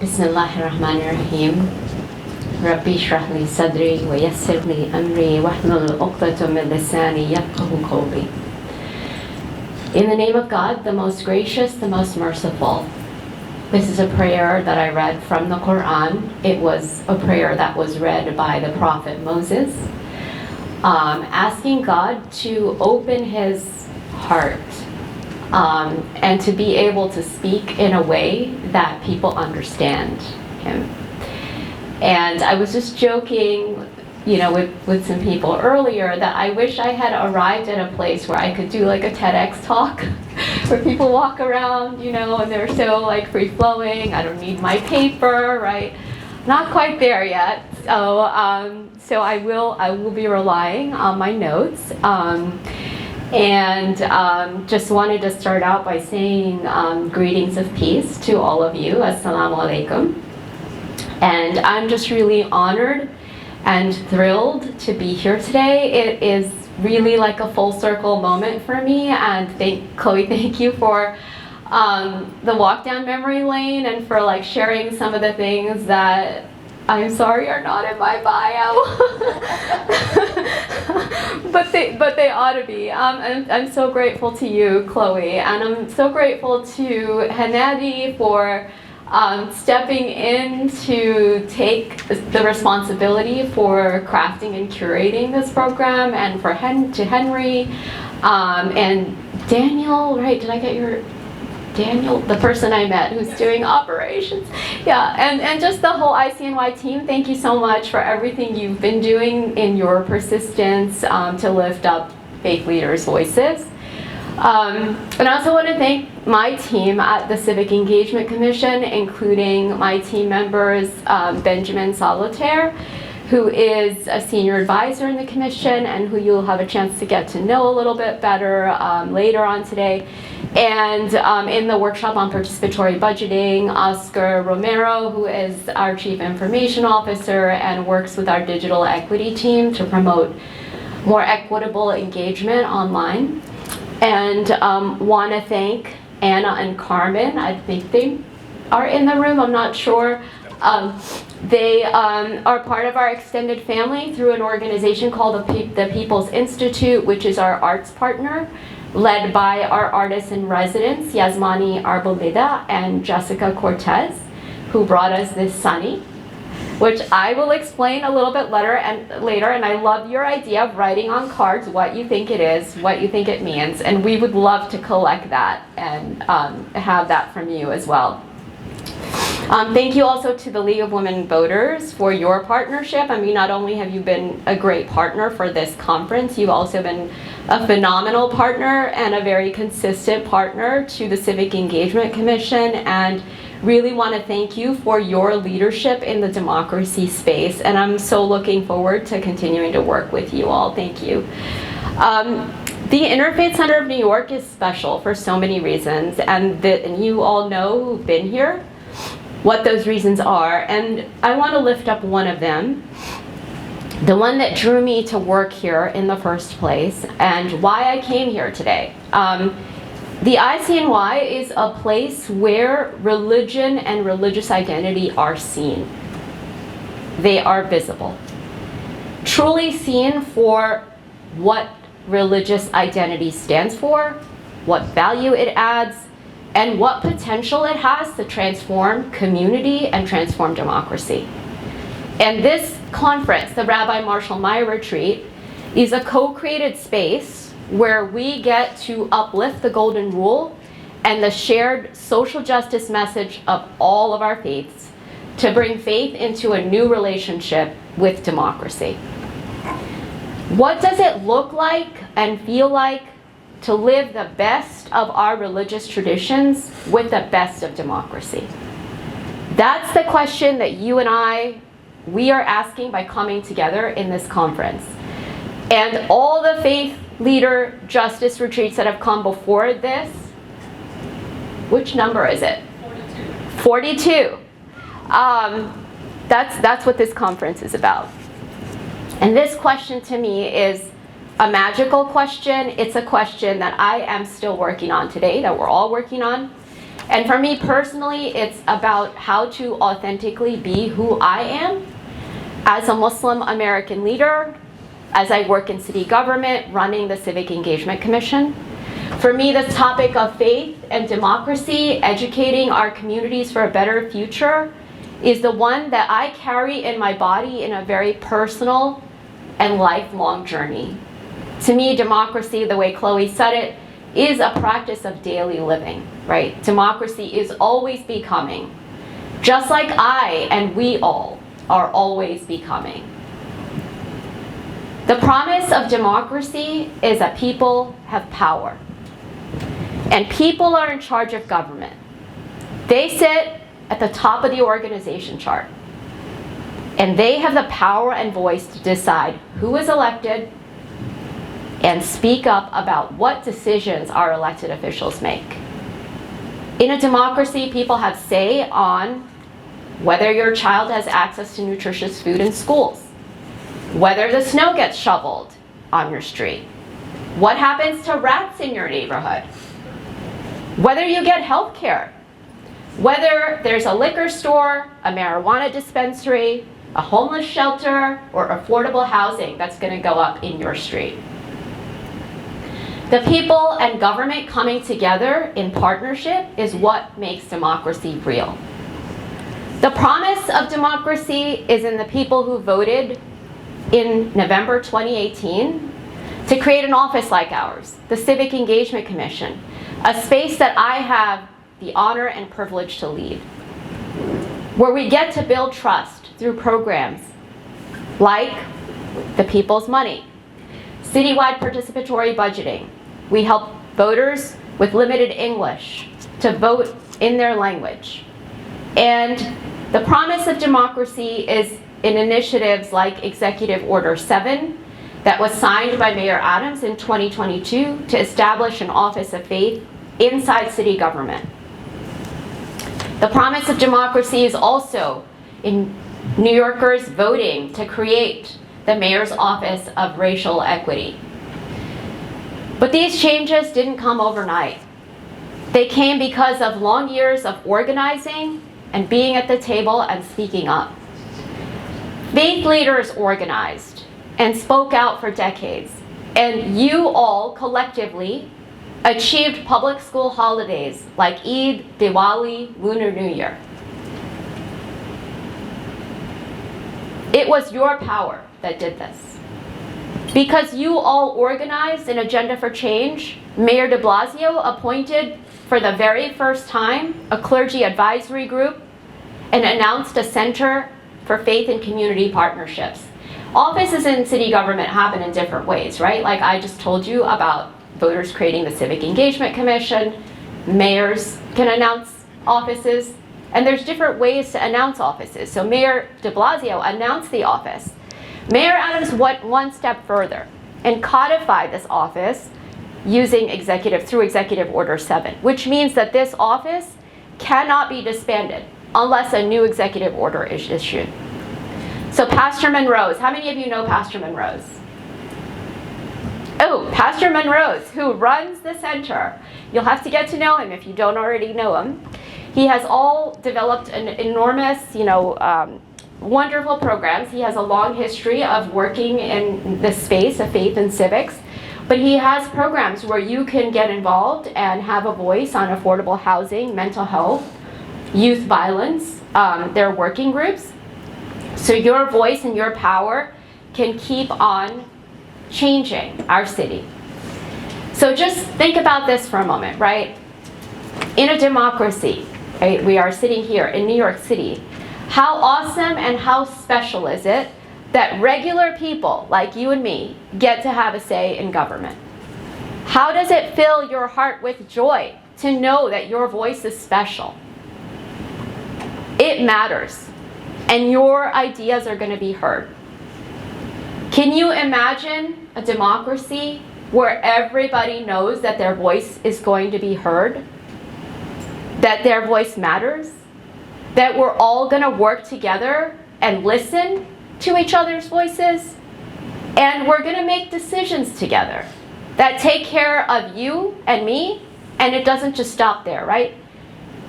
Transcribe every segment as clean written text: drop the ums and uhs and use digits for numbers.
Bismillahirrahmanirrahim. Rabbi shrah li sadri wa yassir li amri wahlul 'uqdatam min lisani yafqahu qawli. In the name of God, the most gracious, the most merciful. This is a prayer that I read from the Quran. It was a prayer that was read by the Prophet Moses, asking God to open his heart and to be able to speak in a way that people understand him. And I was just joking, with some people earlier that I wish I had arrived at a place where I could do like a TEDx talk where people walk around, and they're so free-flowing. I don't need my paper, right? Not quite there yet. So I will be relying on my notes. And just wanted to start out by saying greetings of peace to all of you. Assalamu alaikum. And I'm just really honored and thrilled to be here today. It is really like a full circle moment for me. And Chloe, thank you for the walk down memory lane and for sharing some of the things that I'm sorry are not in my bio. but they ought to be. I'm so grateful to you, Chloe, and I'm so grateful to Hannadi for stepping in to take the responsibility for crafting and curating this program, and to Henry and Daniel. Right? Did I get your? Daniel, the person I met who's doing operations. Yeah, and just the whole ICNY team, thank you so much for everything you've been doing in your persistence to lift up faith leaders' voices. And I also want to thank my team at the Civic Engagement Commission, including my team members, Benjamin Solitaire, who is a senior advisor in the commission and who you'll have a chance to get to know a little bit better later on today. And in the workshop on participatory budgeting, Oscar Romero, who is our Chief Information Officer and works with our digital equity team to promote more equitable engagement online. And want to thank Anna and Carmen. I think they are in the room, I'm not sure. They are part of our extended family through an organization called the People's Institute, which is our arts partner, led by our artists in residence, Yasmani Arboleda and Jessica Cortez, who brought us this Sunny, which I will explain a little bit later. And I love your idea of writing on cards what you think it is, what you think it means, and we would love to collect that and have that from you as well. Thank you also to the League of Women Voters for your partnership. I mean, not only have you been a great partner for this conference, you've also been a phenomenal partner and a very consistent partner to the Civic Engagement Commission, and really want to thank you for your leadership in the democracy space. And I'm so looking forward to continuing to work with you all. Thank you. The Interfaith Center of New York is special for so many reasons, and you all know who've been here what those reasons are, and I want to lift up one of them, the one that drew me to work here in the first place and why I came here today. The ICNY is a place where religion and religious identity are seen. They are visible. Truly seen for what religious identity stands for, what value it adds, and what potential it has to transform community and transform democracy. And this conference, the Rabbi Marshall Meyer Retreat, is a co-created space where we get to uplift the golden rule and the shared social justice message of all of our faiths to bring faith into a new relationship with democracy. What does it look like and feel like to live the best of our religious traditions with the best of democracy? That's the question that you and we are asking by coming together in this conference. And all the faith leader justice retreats that have come before this, which number is it? 42. That's what this conference is about. And this question to me is a magical question. It's a question that I am still working on today, that we're all working on. And for me personally, it's about how to authentically be who I am as a Muslim American leader, as I work in city government, running the Civic Engagement Commission. For me, the topic of faith and democracy, educating our communities for a better future, is the one that I carry in my body in a very personal and lifelong journey. To me, democracy, the way Chloe said it, is a practice of daily living, right? Democracy is always becoming, just like I and we all are always becoming. The promise of democracy is that people have power, and people are in charge of government. They sit at the top of the organization chart, and they have the power and voice to decide who is elected and speak up about what decisions our elected officials make. In a democracy, people have say on whether your child has access to nutritious food in schools, whether the snow gets shoveled on your street, what happens to rats in your neighborhood, whether you get health care, whether there's a liquor store, a marijuana dispensary, a homeless shelter, or affordable housing that's going to go up in your street. The people and government coming together in partnership is what makes democracy real. The promise of democracy is in the people who voted in November 2018 to create an office like ours, the Civic Engagement Commission, a space that I have the honor and privilege to lead, where we get to build trust through programs like the People's Money, citywide participatory budgeting. We help voters with limited English to vote in their language. And the promise of democracy is in initiatives like Executive Order 7 that was signed by Mayor Adams in 2022 to establish an Office of Faith inside city government. The promise of democracy is also in New Yorkers voting to create the Mayor's Office of Racial Equity. But these changes didn't come overnight. They came because of long years of organizing and being at the table and speaking up. Faith leaders organized and spoke out for decades, and you all collectively achieved public school holidays like Eid, Diwali, Lunar New Year. It was your power that did this. Because you all organized an agenda for change, Mayor de Blasio appointed for the very first time a clergy advisory group and announced a Center for Faith and Community Partnerships. Offices in city government happen in different ways, right? Like I just told you about voters creating the Civic Engagement Commission, mayors can announce offices, and there's different ways to announce offices. So Mayor de Blasio announced the office. Mayor Adams went one step further and codified this office using through Executive Order 7, which means that this office cannot be disbanded unless a new executive order is issued. So Pastor Monroe's, how many of you know Pastor Monroe's? Oh, Pastor Monroe's, who runs the center. You'll have to get to know him if you don't already know him. He has all developed an enormous, wonderful programs. He has a long history of working in this space of faith and civics, but he has programs where you can get involved and have a voice on affordable housing, mental health, youth violence. There are working groups. So your voice and your power can keep on changing our city. So just think about this for a moment, right? In a democracy, right, we are sitting here in New York City. How awesome and how special is it that regular people like you and me get to have a say in government? How does it fill your heart with joy to know that your voice is special? It matters, and your ideas are going to be heard. Can you imagine a democracy where everybody knows that their voice is going to be heard? That their voice matters? That we're all going to work together and listen to each other's voices? And we're going to make decisions together that take care of you and me, and it doesn't just stop there, right?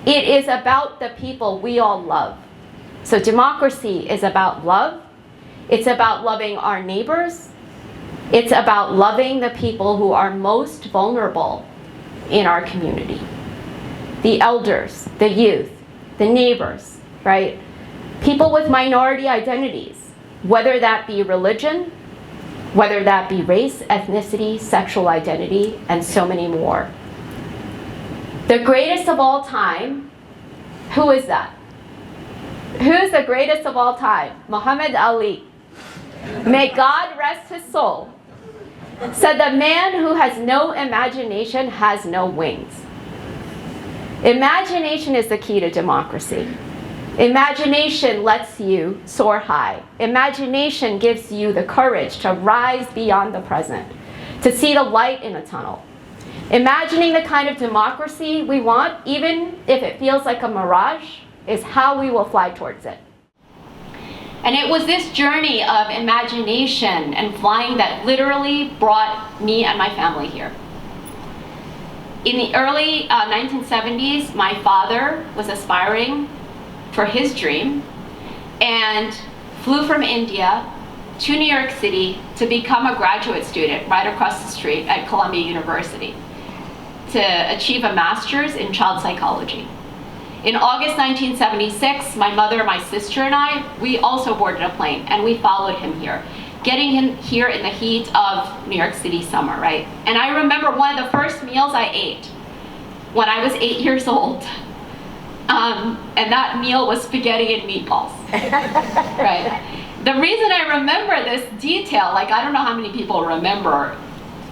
It is about the people we all love. So democracy is about love. It's about loving our neighbors. It's about loving the people who are most vulnerable in our community. The elders, the youth, the neighbors, right? People with minority identities, whether that be religion, whether that be race, ethnicity, sexual identity, and so many more. The greatest of all time, who is that? Who is the greatest of all time? Muhammad Ali. May God rest his soul. Said the man who has no imagination has no wings. Imagination is the key to democracy. Imagination lets you soar high. Imagination gives you the courage to rise beyond the present, to see the light in a tunnel. Imagining the kind of democracy we want, even if it feels like a mirage, is how we will fly towards it. And it was this journey of imagination and flying that literally brought me and my family here. In the early 1970s, my father was aspiring for his dream and flew from India to New York City to become a graduate student right across the street at Columbia University to achieve a master's in child psychology. In August 1976, my mother, my sister, and I, we also boarded a plane and we followed him here, getting him here in the heat of New York City summer, right? And I remember one of the first meals I ate when I was 8 years old. And that meal was spaghetti and meatballs, right? The reason I remember this detail, like I don't know how many people remember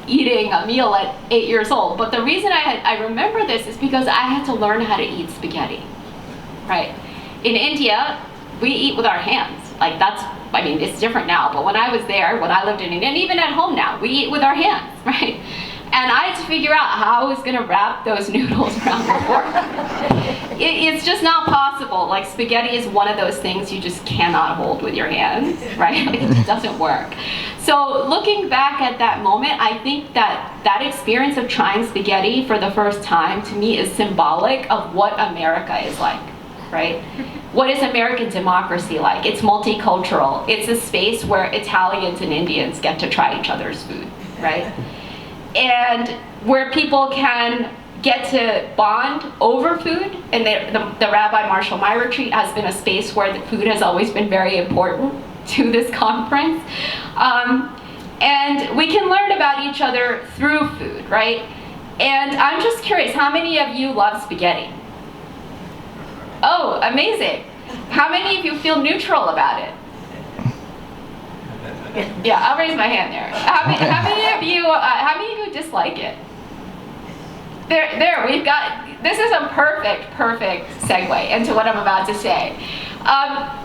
eating a meal at 8 years old, but the reason I remember this is because I had to learn how to eat spaghetti, right? In India, we eat with our hands. Like that's, I mean, it's different now, but when I was there, when I lived in India, and even at home now, we eat with our hands, right? And I had to figure out how I was gonna wrap those noodles around the fork. It's just not possible. Like spaghetti is one of those things you just cannot hold with your hands, right? It doesn't work. So looking back at that moment, I think that that experience of trying spaghetti for the first time to me is symbolic of what America is like, right? What is American democracy like? It's multicultural. It's a space where Italians and Indians get to try each other's food, right? And where people can get to bond over food. And the Rabbi Marshall My Retreat has been a space where the food has always been very important to this conference. And we can learn about each other through food, right? And I'm just curious, how many of you love spaghetti? Oh, amazing. How many of you feel neutral about it? Yeah, I'll raise my hand there. How many of you dislike it? There, we've got, this is a perfect segue into what I'm about to say.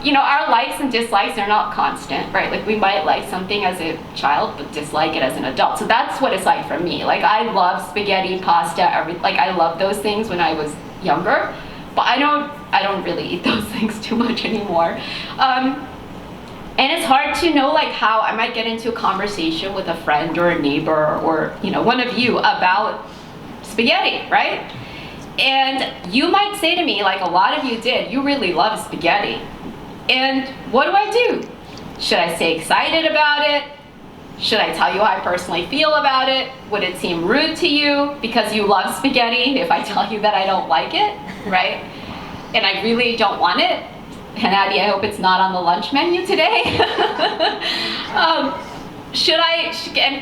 You know, our likes and dislikes are not constant, right? Like we might like something as a child, but dislike it as an adult. So that's what it's like for me. Like I love spaghetti, pasta, like I love those things when I was younger, but I don't really eat those things too much anymore. And it's hard to know like how I might get into a conversation with a friend or a neighbor or, you know, one of you about spaghetti, right? And you might say to me, like a lot of you did, you really love spaghetti. And what do? Should I stay excited about it? Should I tell you how I personally feel about it? Would it seem rude to you because you love spaghetti if I tell you that I don't like it, right? And I really don't want it? And Addie, I hope it's not on the lunch menu today.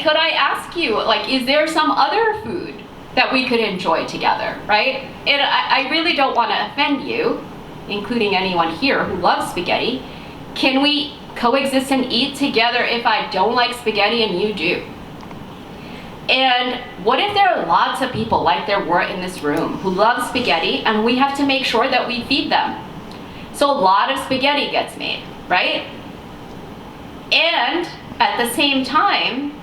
Could I ask you, like, is there some other food that we could enjoy together, right? And I really don't want to offend you, including anyone here who loves spaghetti. Can we coexist and eat together if I don't like spaghetti and you do? And what if there are lots of people, like there were in this room, who love spaghetti and we have to make sure that we feed them? So a lot of spaghetti gets made, right? And at the same time,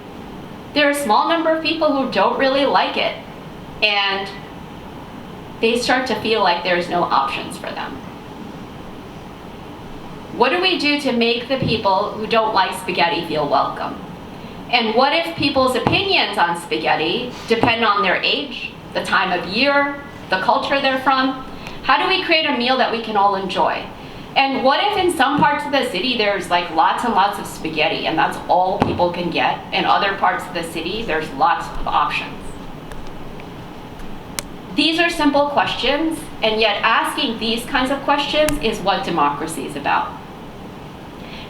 there are a small number of people who don't really like it. And they start to feel like there's no options for them. What do we do to make the people who don't like spaghetti feel welcome? And what if people's opinions on spaghetti depend on their age, the time of year, the culture they're from? How do we create a meal that we can all enjoy? And what if in some parts of the city there's like lots and lots of spaghetti and that's all people can get, and other parts of the city there's lots of options? These are simple questions, and yet asking these kinds of questions is what democracy is about.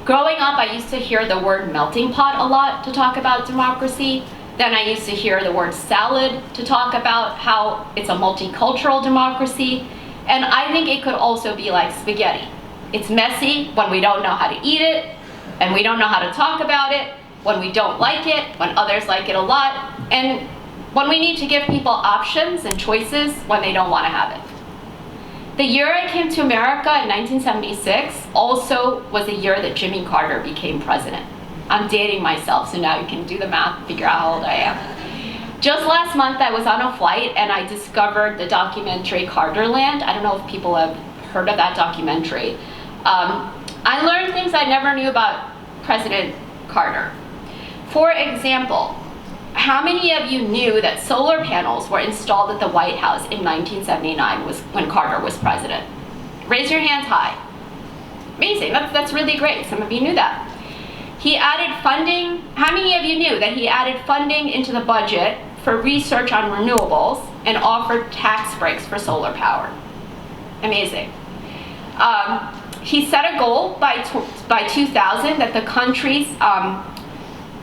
Growing up, I used to hear the word melting pot a lot to talk about democracy. Then I used to hear the word salad to talk about how it's a multicultural democracy. And I think it could also be like spaghetti. It's messy when we don't know how to eat it, and we don't know how to talk about it, when we don't like it, when others like it a lot, and when we need to give people options and choices when they don't want to have it. The year I came to America in 1976 also was the year that Jimmy Carter became president. I'm dating myself, so now you can do the math and figure out how old I am. Just last month I was on a flight and I discovered the documentary Carterland. I don't know if people have heard of that documentary. I learned things I never knew about President Carter. For example, how many of you knew that solar panels were installed at the White House in 1979 when Carter was president? Raise your hands high. Amazing, that's really great. Some of you knew that. He added funding. How many of you knew that he added funding into the budget for research on renewables and offered tax breaks for solar power? Amazing. He set a goal by 2000 that the country's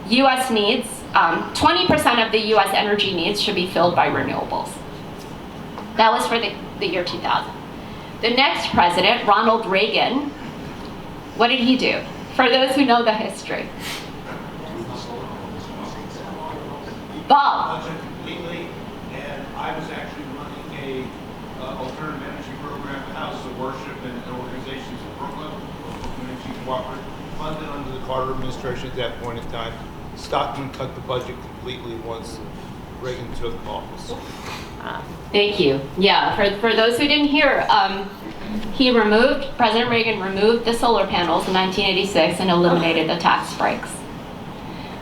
US needs, 20% of the US energy needs should be filled by renewables. That was for the year 2000. The next president, Ronald Reagan, what did he do? For those who know the history. Bob. Completely, and I was actually running a alternative energy program, Houses of Worship and organizations in Brooklyn, Community Cooperative, funded under the Carter administration at that point in time. Stockman cut the budget completely once Reagan took office. Thank you. Yeah, for those who didn't hear, President Reagan removed the solar panels in 1986 and eliminated the tax breaks.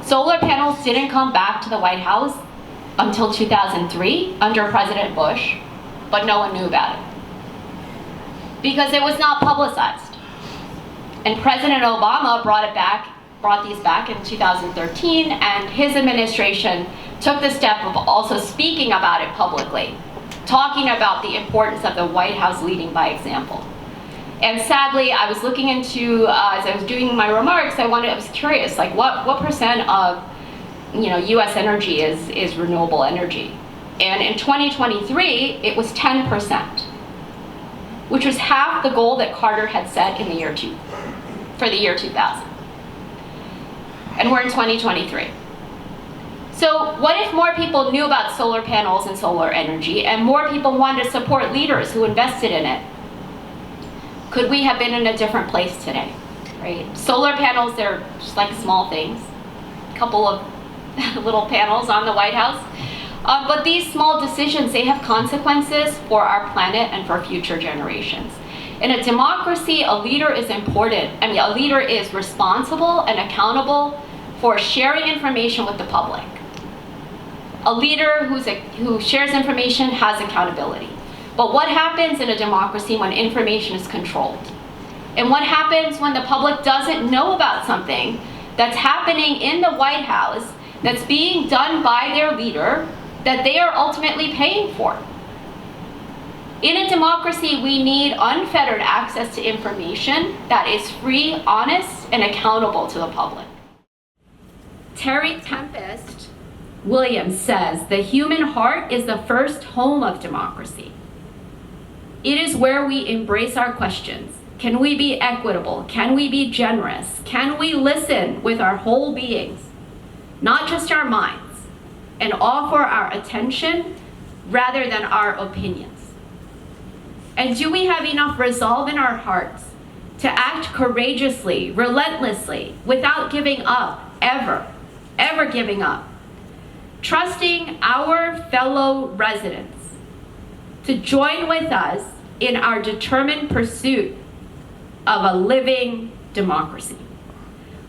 Solar panels didn't come back to the White House until 2003 under President Bush, but no one knew about it because it was not publicized. And President Obama brought these back in 2013, and his administration took the step of also speaking about it publicly, talking about the importance of the White House leading by example. And sadly, I was looking into, as I was doing my remarks, I was curious, like what percent of US energy is renewable energy? And in 2023, it was 10%, which was half the goal that Carter had set for the year 2000. And we're in 2023. So what if more people knew about solar panels and solar energy, and more people wanted to support leaders who invested in it? Could we have been in a different place today, right? Solar panels, they're just like small things, a couple of little panels on the White House. But these small decisions, they have consequences for our planet and for future generations. In a democracy, a leader is important. I mean, a leader is responsible and accountable for sharing information with the public. A leader who shares information has accountability. But what happens in a democracy when information is controlled? And what happens when the public doesn't know about something that's happening in the White House that's being done by their leader that they are ultimately paying for? In a democracy, we need unfettered access to information that is free, honest, and accountable to the public. Terry Tempest Williams says, "The human heart is the first home of democracy. It is where we embrace our questions. Can we be equitable? Can we be generous? Can we listen with our whole beings, not just our minds, and offer our attention rather than our opinions? And do we have enough resolve in our hearts to act courageously, relentlessly, without giving up, ever giving up? Trusting our fellow residents to join with us in our determined pursuit of a living democracy."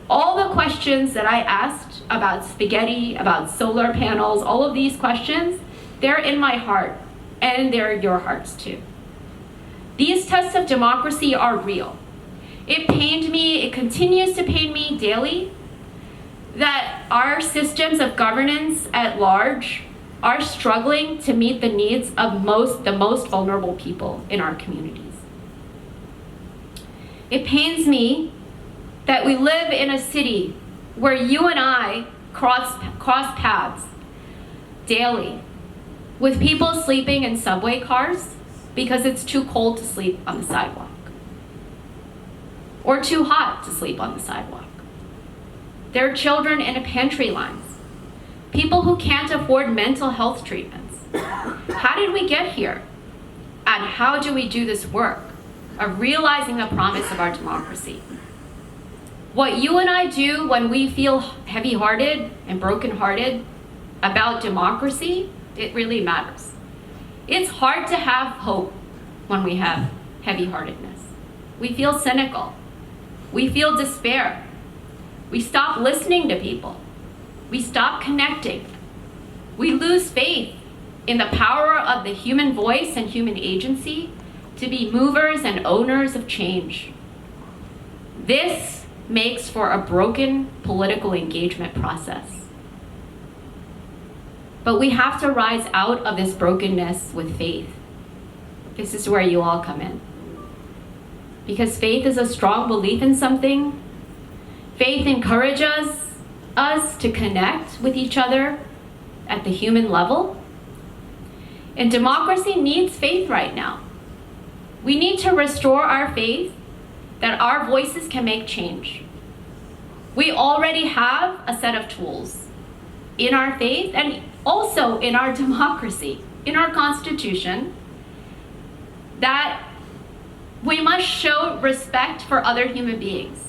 All the questions that I asked about spaghetti, about solar panels, all of these questions, they're in my heart, and they're your hearts too. These tests of democracy are real. It pained me, it continues to pain me daily, that our systems of governance at large are struggling to meet the needs of the most vulnerable people in our communities. It pains me that we live in a city where you and I cross paths daily with people sleeping in subway cars because it's too cold to sleep on the sidewalk or too hot to sleep on the sidewalk. There are children in pantry lines, people who can't afford mental health treatments. How did we get here? And how do we do this work of realizing the promise of our democracy? What you and I do when we feel heavy-hearted and broken-hearted about democracy, it really matters. It's hard to have hope when we have heavy-heartedness. We feel cynical. We feel despair. We stop listening to people. We stop connecting. We lose faith in the power of the human voice and human agency to be movers and owners of change. This makes for a broken political engagement process. But we have to rise out of this brokenness with faith. This is where you all come in. Because faith is a strong belief in something. Faith encourages us to connect with each other at the human level. And democracy needs faith right now. We need to restore our faith that our voices can make change. We already have a set of tools in our faith and also in our democracy, in our Constitution, that we must show respect for other human beings.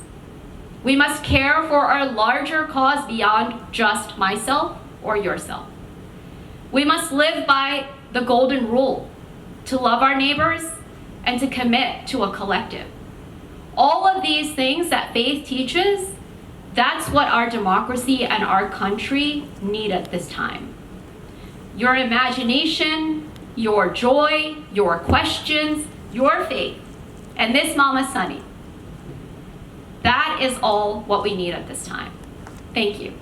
We must care for our larger cause beyond just myself or yourself. We must live by the golden rule, to love our neighbors and to commit to a collective. All of these things that faith teaches, that's what our democracy and our country need at this time. Your imagination, your joy, your questions, your faith, and this Mama Sunny. That is all what we need at this time. Thank you.